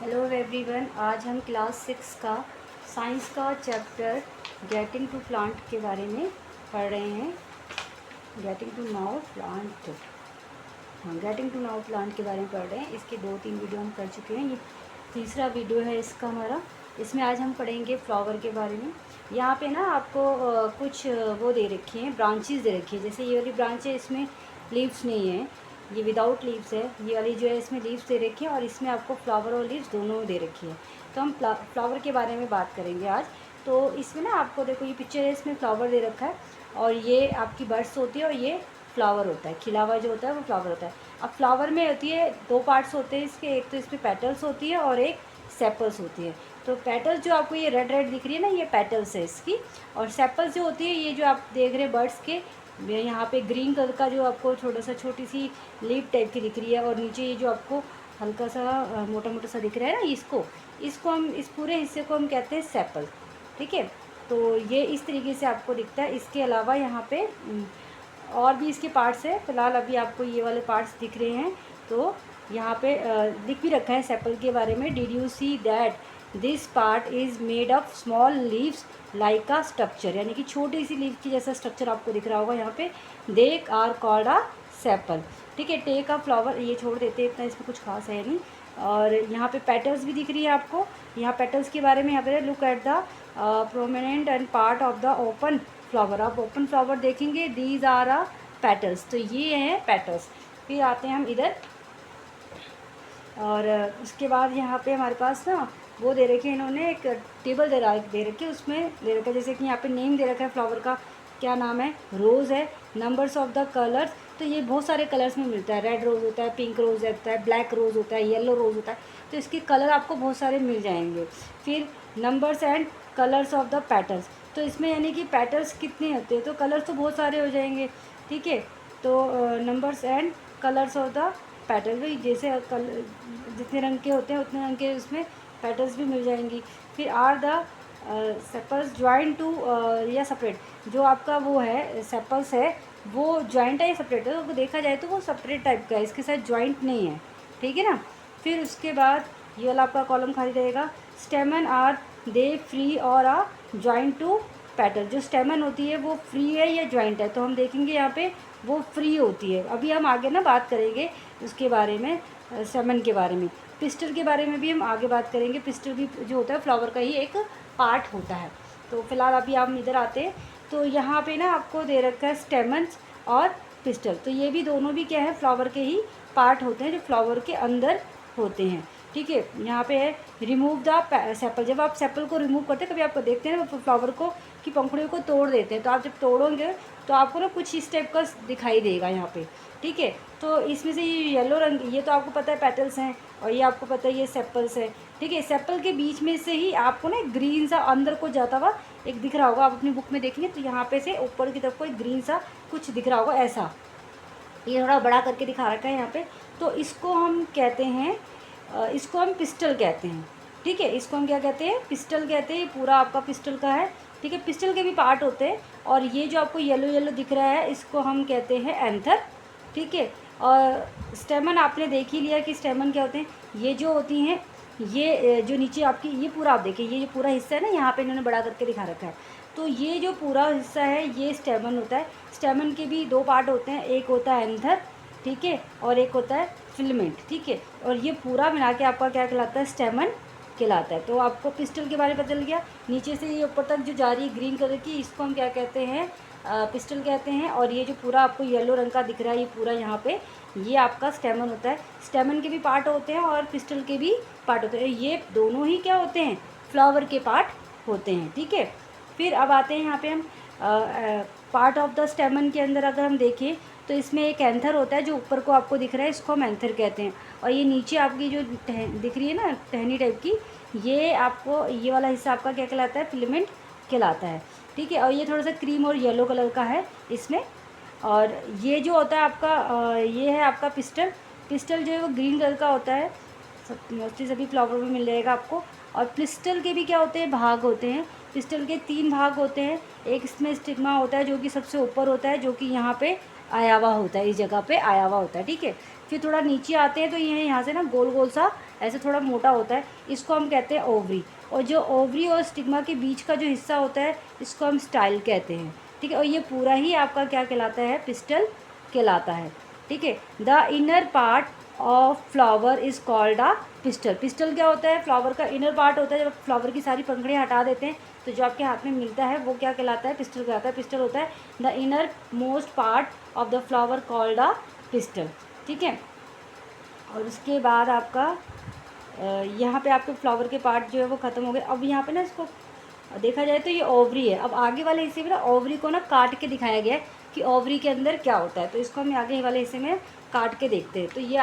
Hello everyone, आज हम class 6 का साइंस का चैप्टर गेटिंग टू प्लांट के बारे में पढ़ रहे हैं। गेटिंग टू नाउ प्लांट, हाँ गेटिंग टू नाउ प्लांट के बारे में पढ़ रहे हैं। इसके 2-3 वीडियो हम कर चुके हैं, ये तीसरा वीडियो है इसका हमारा। इसमें आज हम पढ़ेंगे फ्लावर के बारे में। यहाँ पे ना आपको कुछ वो दे रखी हैं, ब्रांचेस दे रखी है। जैसे ये वाली ब्रांच है, इसमें लीव्स नहीं है, ये विदाउट लीव्स है। ये वाली जो है इसमें लीव्स दे रखी है और इसमें आपको फ्लावर और लीव्स दोनों दे रखी है। तो हम फ्लावर के बारे में बात करेंगे आज। तो इसमें ना आपको देखो, ये पिक्चर है, इसमें फ्लावर दे रखा है और ये आपकी बड्स होती है और ये फ्लावर होता है। खिला हुआ जो होता है वो फ्लावर होता है। अब फ्लावर में होती है दो पार्ट्स होते हैं इसके, एक तो इसमें पेटल्स होती है और एक सेपल्स होती है। तो पेटल्स जो आपको ये रेड रेड दिख रही है ना, ये पेटल्स है इसकी। और सेपल्स जो होती है, ये जो आप देख रहे हैं बर्ड्स के, यहाँ पे ग्रीन कलर का जो आपको छोटी सी लीफ टाइप की दिख रही है और नीचे ये जो आपको हल्का सा मोटा मोटा सा दिख रहा है ना, इसको हम, इस पूरे हिस्से को हम कहते हैं सेपल। ठीक है, तो ये इस तरीके से आपको दिखता है। इसके अलावा यहाँ पे और भी इसके पार्ट्स है। फिलहाल अभी आपको ये वाले पार्ट्स दिख रहे हैं। तो यहाँ पे लिख भी रखा है सेपल के बारे में। Did you see that this part is made of small leaves like a structure, यानी कि छोटी सी लीव की जैसा स्ट्रक्चर आपको दिख रहा होगा यहाँ पे। They are called a sepal. ठीक है, टेक अ फ्लावर, ये छोड़ देते हैं, इतना इसमें कुछ खास है नहीं। और यहाँ पे पेटल्स भी दिख रही है आपको। यहाँ पेटल्स के बारे में यहाँ पे look at the prominent and part of the open flower. आप ओपन फ्लावर देखेंगे, दीज आर अ पेटल्स, तो ये हैं पेटल्स। फिर आते हैं हम इधर, और उसके बाद यहाँ पे हमारे पास ना वो दे रखे हैं इन्होंने, एक टेबल दे रखी है। उसमें दे रखा है जैसे कि यहाँ पे नेम दे रखा है फ्लावर का, क्या नाम है, रोज़ है। नंबर्स ऑफ द कलर्स, तो ये बहुत सारे कलर्स में मिलता है। रेड रोज़ होता है, पिंक रोज़ होता है, ब्लैक रोज़ होता है, येलो रोज़ होता है। तो इसके कलर आपको बहुत सारे मिल जाएंगे। फिर numbers and colours of the patterns, तो इसमें यानी कि पैटर्न्स कितने होते हैं, तो कलर्स तो बहुत सारे हो जाएंगे। ठीक है, तो numbers and colours of the pattern, भाई जैसे कलर जितने रंग के होते हैं उतने रंग के उसमें पैटर्न्स भी मिल जाएंगी। फिर are the sepals joint to or separate, जो आपका वो है सेपल्स है वो ज्वाइंट है या सेपरेट है, तो देखा जाए तो वो सेपरेट टाइप का है, इसके साथ ज्वाइंट नहीं है। ठीक है ना। फिर उसके बाद ये वाला आपका कॉलम खाली रहेगा। स्टेमन आर दे फ्री और आ ज्वाइंट टू पैटर्न, जो स्टेमन होती है वो फ्री है या ज्वाइंट है, तो हम देखेंगे यहाँ पे वो फ्री होती है। अभी हम आगे ना बात करेंगे उसके बारे में, स्टेमन के बारे में। पिस्टल के बारे में भी हम आगे बात करेंगे। पिस्टल भी जो होता है फ्लावर का ही एक पार्ट होता है। तो फिलहाल अभी हम इधर आते हैं, तो यहाँ पे ना आपको दे रखा है स्टेमन्स और पिस्टल, तो ये भी दोनों भी क्या है, फ्लावर के ही पार्ट होते हैं जो फ्लावर के अंदर होते हैं। ठीक है, यहाँ पे है रिमूव द सेपल। जब आप सेपल को रिमूव करते हैं, कभी आपको देखते हैं ना फ्लावर को की पंखुड़ियों को तोड़ देते हैं, तो आप जब तोड़ोगे तो आपको ना कुछ इस टाइप का दिखाई देगा यहाँ पे। ठीक है, तो इसमें से ये येलो रंग, ये तो आपको पता है पेटल्स हैं, और ये आपको पता है ये सेपल्स है। ठीक है, सेपल के बीच में से ही आपको ना ग्रीन सा अंदर को जाता हुआ एक दिख रहा होगा, आप अपनी बुक में देखेंगे तो यहाँ पे से ऊपर की तरफ को एक ग्रीन सा कुछ दिख रहा होगा ऐसा। ये थोड़ा बड़ा करके दिखा रखा है यहाँ पे। तो इसको हम कहते हैं, इसको हम पिस्टल कहते हैं। ठीक है, इसको हम क्या कहते हैं, पिस्टल कहते हैं। पूरा आपका पिस्टल का है। ठीक है, पिस्टल के भी पार्ट होते हैं। और ये जो आपको येलो येलो दिख रहा है, इसको हम कहते हैं एंथर। ठीक है, और स्टेमन आपने देख ही लिया कि स्टेमन क्या होते हैं। ये जो होती हैं, ये जो नीचे आपकी, ये पूरा आप देखिए, ये जो पूरा हिस्सा है ना, यहाँ पे इन्होंने बड़ा करके दिखा रखा है। तो ये जो पूरा हिस्सा है ये स्टेमन होता है। स्टेमन के भी दो पार्ट होते हैं, एक होता है एंथर, ठीक है, और एक होता है फिलामेंट। ठीक है, और ये पूरा मिला के आपका क्या कहलाता है, स्टेमन कहलाता है। तो आपको पिस्टल के बारे में पता चल गया। नीचे से ये ऊपर तक जो जा रही है ग्रीन कलर की, इसको हम क्या कहते हैं, पिस्टल कहते हैं। और ये जो पूरा आपको येलो रंग का दिख रहा है, ये पूरा यहाँ पे, ये आपका स्टेमन होता है। स्टेमन के भी पार्ट होते हैं और पिस्टल के भी पार्ट होते हैं। ये दोनों ही क्या होते हैं, फ्लावर के पार्ट होते हैं। ठीक है, फिर अब आते हैं यहाँ पे हम पार्ट ऑफ द स्टेमन के अंदर अगर हम देखें तो इसमें एक एंथर होता है जो ऊपर को आपको दिख रहा है, इसको हम एंथर कहते हैं। और ये नीचे आपकी जो दिख रही है ना टहनी टाइप की, ये आपको, ये वाला हिस्सा आपका क्या कहलाता है, फिलामेंट कहलाता है। ठीक है, और ये थोड़ा सा क्रीम और येलो कलर का है इसमें। और ये जो होता है आपका ये है आपका पिस्टल। पिस्टल जो है वो ग्रीन कलर का होता है, सब मोस्टली सभी फ्लावर में मिल जाएगा आपको। और पिस्टल के भी क्या होते हैं, भाग होते हैं। पिस्टल के 3 भाग होते हैं। एक इसमें स्टिग्मा होता है जो कि सबसे ऊपर होता है, जो कि यहाँ पे आया हुआ होता है, इस जगह पे आया हुआ होता है। ठीक है, फिर थोड़ा नीचे आते हैं तो ये यहाँ से ना गोल गोल सा ऐसे थोड़ा मोटा होता है, इसको हम कहते हैं ओवरी। और जो ओवरी और स्टिग्मा के बीच का जो हिस्सा होता है इसको हम स्टाइल कहते हैं, ठीक है। और ये पूरा ही आपका क्या कहलाता है, पिस्टल कहलाता है, ठीक है। The inner part of flower is called a pistol. Pistol क्या होता है, फ्लावर का इनर पार्ट होता है। जब फ्लावर की सारी पंखुड़ियाँ हटा देते हैं तो जो आपके हाथ में मिलता है वो क्या कहलाता है, पिस्टल कहलाता है। पिस्टल होता है the inner most part of the flower called a pistol, ठीक है। और उसके बाद आपका यहाँ पे आपके फ्लावर के पार्ट जो है वो ख़त्म हो गए। अब यहाँ पे ना इसको देखा जाए तो ये ओवरी है। अब आगे वाले हिस्से में ना ओवरी को ना काट के दिखाया गया है कि ओवरी के अंदर क्या होता है, तो इसको हम आगे वाले हिस्से में काट के देखते हैं। तो ये